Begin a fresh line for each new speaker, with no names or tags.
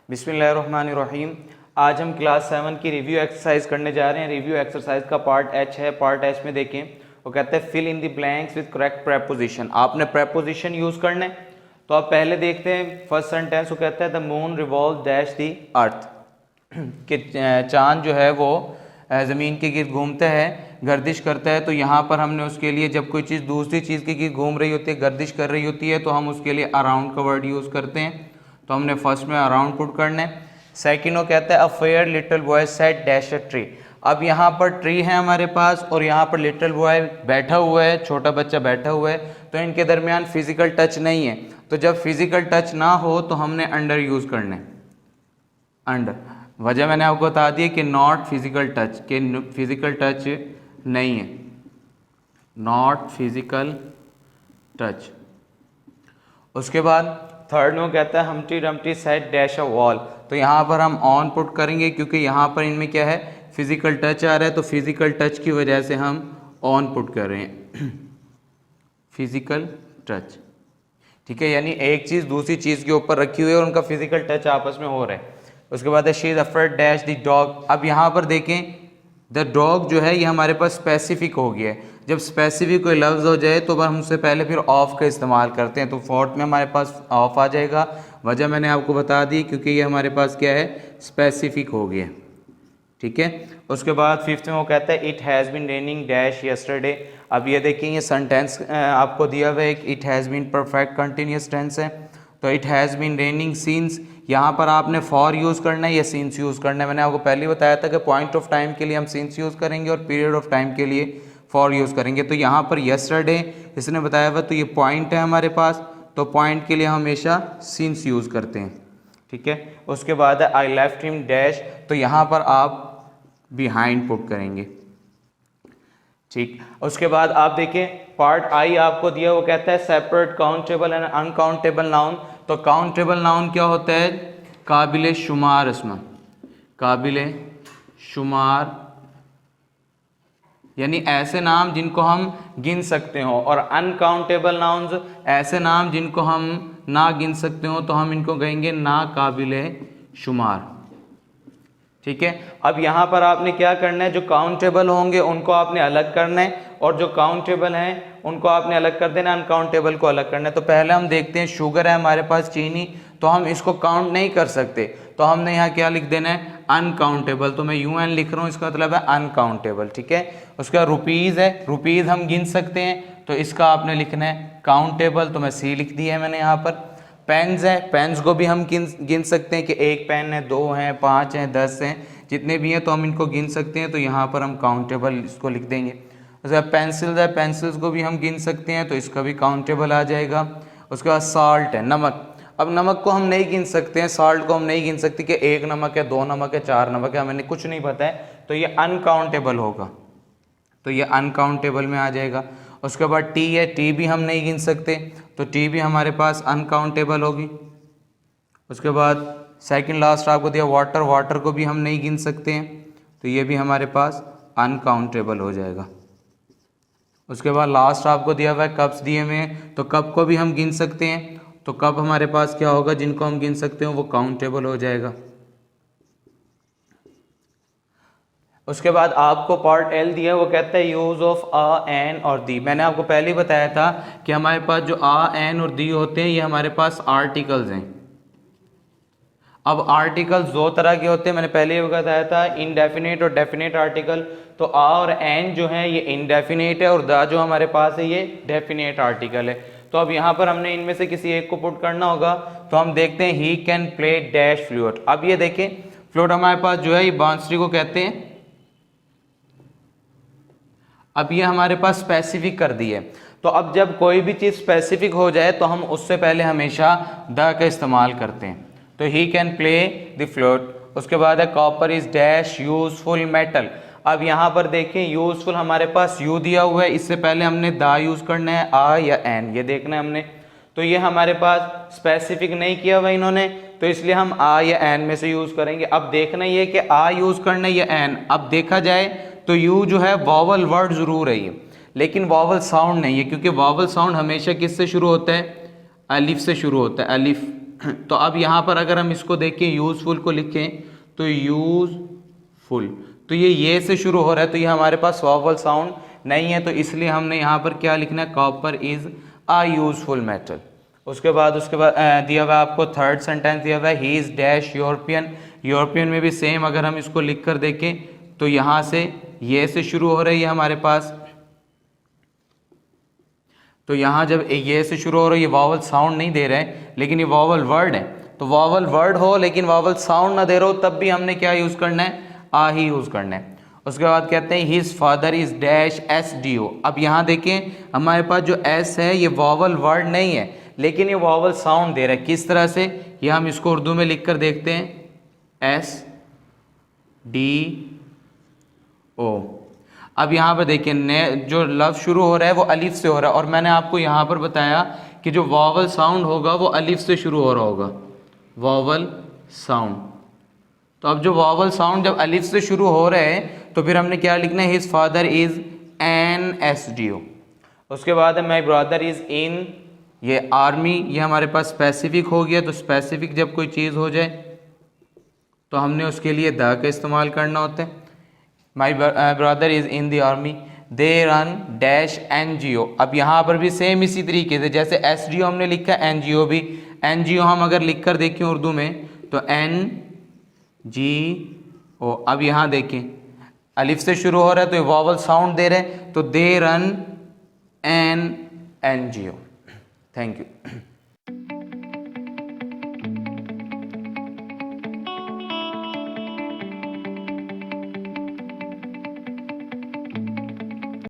बिस्मिल्लाहिर्रहमानिर्रहीम। आज हम क्लास 7 की रिव्यू एक्सरसाइज करने जा रहे हैं। रिव्यू एक्सरसाइज का पार्ट एच है। पार्ट एच में देखें, वो कहते हैं fill in the blanks with correct preposition. आपने प्रेपोजिशन यूज करना है। तो आप पहले देखते हैं फर्स्ट सेंटेंस, वो कहता है the moon revolve dash the earth, कि चांद जो है वो ज़मीन के गिर्द घूमता है, गर्दिश करता है। तो यहाँ पर हमने उसके लिए जब कोई चीज़ दूसरी चीज़ के गिर्द घूम रही होती है, गर्दिश कर रही होती है, तो हम उसके लिए अराउंड का वर्ड यूज़ करते हैं। तो हमने फर्स्ट में अराउंड पुट करना है। सेकंड वो कहता है a fair little boy set dash a tree. अब यहाँ पर ट्री है हमारे पास और यहाँ पर लिटिल बॉय बैठा हुआ है, छोटा बच्चा बैठा हुआ है। तो इनके दरमियान फिजिकल टच नहीं है। तो जब फिजिकल टच ना हो तो हमने अंडर यूज़ करना है। अंडर, वजह मैंने आपको बता दी कि नॉट फिजिकल टच, के फिजिकल टच नहीं है, नॉट फिजिकल टच। उसके बाद थर्ड में कहता है हमटी Dumpty set dash a wall. तो यहाँ पर हम ऑन पुट करेंगे क्योंकि यहाँ पर इनमें क्या है, फिजिकल टच आ रहा है। तो फिजिकल टच की वजह से हम ऑन पुट कर रहे हैं, फिजिकल टच। ठीक है, यानी एक चीज़ दूसरी चीज़ के ऊपर रखी हुई है और उनका फिजिकल टच आपस में हो रहा है। उसके बाद है she is afraid dash the dog. अब यहाँ पर देखें, द डॉग जो है ये हमारे पास स्पेसिफिक हो गया है। जब स्पेसिफिक कोई लफ्ज़ हो जाए तो हम उससे पहले फिर ऑफ का इस्तेमाल करते हैं। तो फोर्थ में हमारे पास ऑफ आ जाएगा। वजह मैंने आपको बता दी क्योंकि ये हमारे पास क्या है, स्पेसिफिक हो गया। ठीक है, उसके बाद फिफ्थ में वो कहता है it has been raining dash yesterday. अब ये देखिए, ये सेंटेंस आपको दिया हुआ है, it has been perfect continuous tense है। तो it has been raining since, यहाँ पर आपने फॉर यूज़ करना है या सीन्स यूज़ करना है। मैंने आपको पहले ही बताया था कि पॉइंट ऑफ टाइम के लिए हम सीन्स यूज़ करेंगे और पीरियड ऑफ टाइम के लिए फॉर यूज़ करेंगे। तो यहाँ पर यस्टरडे इसने बताया हुआ, तो ये पॉइंट है हमारे पास, तो पॉइंट के लिए हमेशा सीन्स यूज़ करते हैं। ठीक है, उसके बाद है आई लेफ्ट हिम डैश। तो यहाँ पर आप बिहाइंड पुट करेंगे। ठीक, उसके बाद आप देखें पार्ट आई आपको दिया, वो कहता है separate countable and uncountable noun. तो काउंटेबल नाउन क्या होता है, काबिल शुमार इसमें, काबिल शुमार यानी ऐसे नाम जिनको हम गिन सकते हो, और अनकाउंटेबल नाउन्स ऐसे नाम जिनको हम ना गिन सकते हो, तो हम इनको कहेंगे ना काबिल शुमार। ठीक है, अब यहाँ पर आपने क्या करना है, जो काउंटेबल होंगे उनको आपने अलग करना है और जो काउंटेबल हैं उनको आपने अलग कर देना, अनकाउंटेबल को अलग करना है। तो पहले हम देखते हैं, शुगर है हमारे पास, चीनी, तो हम इसको काउंट नहीं कर सकते, तो हमने यहाँ क्या लिख देना है, अनकाउंटेबल। तो मैं UN लिख रहा हूँ, इसका मतलब है अनकाउंटेबल। ठीक है, उसका रुपीज़ है, रुपीज़ हम गिन सकते हैं, तो इसका आपने लिखना है काउंटेबल, तो मैं C लिख दिया है मैंने यहाँ पर। पेन्स है, पेन्स को भी हम गिन सकते हैं कि एक पेन है, 2 हैं, 5 हैं, 10 हैं, जितने भी हैं तो हम इनको गिन सकते हैं। तो यहाँ पर हम काउंटेबल इसको लिख देंगे। उसके बाद पेंसिल्स है, पेंसिल्स को भी हम गिन सकते हैं, तो इसका भी काउंटेबल आ जाएगा। उसके बाद साल्ट है, नमक। अब नमक को हम नहीं गिन सकते हैं, साल्ट को हम नहीं गिन सकते कि 1 नमक है, 2 नमक है, 4 नमक है, हमें कुछ नहीं पता है, तो ये अनकाउंटेबल होगा, तो ये अनकाउंटेबल में आ जाएगा। उसके बाद टी है, टी भी हम नहीं गिन सकते, तो टी भी हमारे पास अनकाउंटेबल होगी। उसके बाद सेकंड लास्ट आपको दिया वाटर, वाटर को भी हम नहीं गिन सकते हैं, तो ये भी हमारे पास अनकाउंटेबल हो जाएगा। उसके बाद लास्ट आपको दिया हुआ है कप्स दिए हुए हैं, तो कप को भी हम गिन सकते हैं, तो कप हमारे पास क्या होगा, जिनको हम गिन सकते हो वो काउंटेबल हो जाएगा। उसके बाद आपको पार्ट L दिया है, वो कहता है यूज ऑफ आ, एन और दी। मैंने आपको पहले ही बताया था कि हमारे पास जो आ, एन और दी होते हैं, ये हमारे पास आर्टिकल्स हैं। अब आर्टिकल्स 2 तरह के होते हैं, मैंने पहले ही बताया था, इनडेफिनेट और डेफिनेट आर्टिकल। तो आ और एन जो है ये इनडेफिनेट है, और दा जो हमारे पास है ये डेफिनेट आर्टिकल है। तो अब यहाँ पर हमने इनमें से किसी एक को पुट करना होगा। तो हम देखते हैं he can play dash flute. अब ये देखें, फ्लूट हमारे पास जो है ये बांसुरी को कहते हैं। अब ये हमारे पास स्पेसिफिक कर दी है, तो अब जब कोई भी चीज़ स्पेसिफिक हो जाए तो हम उससे पहले हमेशा द का इस्तेमाल करते हैं। तो he can play the flute. उसके बाद है copper is dash useful metal. अब यहाँ पर देखें, यूजफुल हमारे पास यू दिया हुआ है, इससे पहले हमने द यूज़ करना है, आ या एन, ये देखना है हमने। तो ये हमारे पास स्पेसिफिक नहीं किया हुआ इन्होंने, तो इसलिए हम आ या एन में से यूज़ करेंगे। अब देखना ये कि आ यूज़ करना है या एन। अब देखा जाए तो यू जो है वॉवल वर्ड ज़रूर है ये, लेकिन वॉवल साउंड नहीं है, क्योंकि वॉवल साउंड हमेशा किससे शुरू होता है, अलिफ से शुरू होता है, अलिफ। तो अब यहाँ पर अगर हम इसको देखें, यूजफुल को लिखें तो यूजफुल, तो ये से शुरू हो रहा है, तो ये हमारे पास वॉवल साउंड नहीं है, तो इसलिए हमने यहाँ पर क्या लिखना है, copper is a useful metal. उसके बाद दिया हुआ आपको थर्ड सेंटेंस दिया हुआ है, he is dash European. European में भी सेम अगर हम इसको लिख कर देखें तो यहाँ से ये से शुरू हो रही है हमारे पास, तो यहाँ जब ये से शुरू हो रही है, वॉवल साउंड नहीं दे रहे हैं लेकिन ये वॉवल वर्ड है, तो वॉवल वर्ड हो लेकिन वॉवल साउंड ना दे रहा हो तब भी हमने क्या यूज़ करना है, आ ही यूज़ करना है। उसके बाद कहते हैं his father is dash S D O. अब यहाँ देखें हमारे पास जो एस है ये वॉवल वर्ड नहीं है लेकिन ये वॉवल साउंड दे रहा है। किस तरह से, ये हम इसको उर्दू में लिख कर देखते हैं, एस डी ओ। अब यहाँ पर देखिए जो लफ्ज़ शुरू हो रहा है वो अलिफ से हो रहा है, और मैंने आपको यहाँ पर बताया कि जो वॉवल साउंड होगा वो अलिफ से शुरू हो रहा होगा, वॉवल साउंड। तो अब जो वॉवल साउंड जब अलिफ से शुरू हो रहे हैं तो फिर हमने क्या लिखना है, his father is an S D O. उसके बाद है माई ब्रदर इज इन, ये आर्मी, ये हमारे पास स्पेसिफिक हो गया। तो स्पेसिफिक जब कोई चीज़ हो जाए तो हमने उसके लिए द का इस्तेमाल करना होता है। My brother is in the army, they run dash N G O. अब यहाँ पर भी सेम इसी तरीके से जैसे एस डी ओ हमने लिखा, एन जी ओ भी, एन जी ओ हम अगर लिख कर देखें उर्दू में तो एन जी ओ। अब यहाँ देखें अलिफ से शुरू हो रहा है तो ये वॉवल साउंड दे रहे हैं, तो they run N G O. Thank you.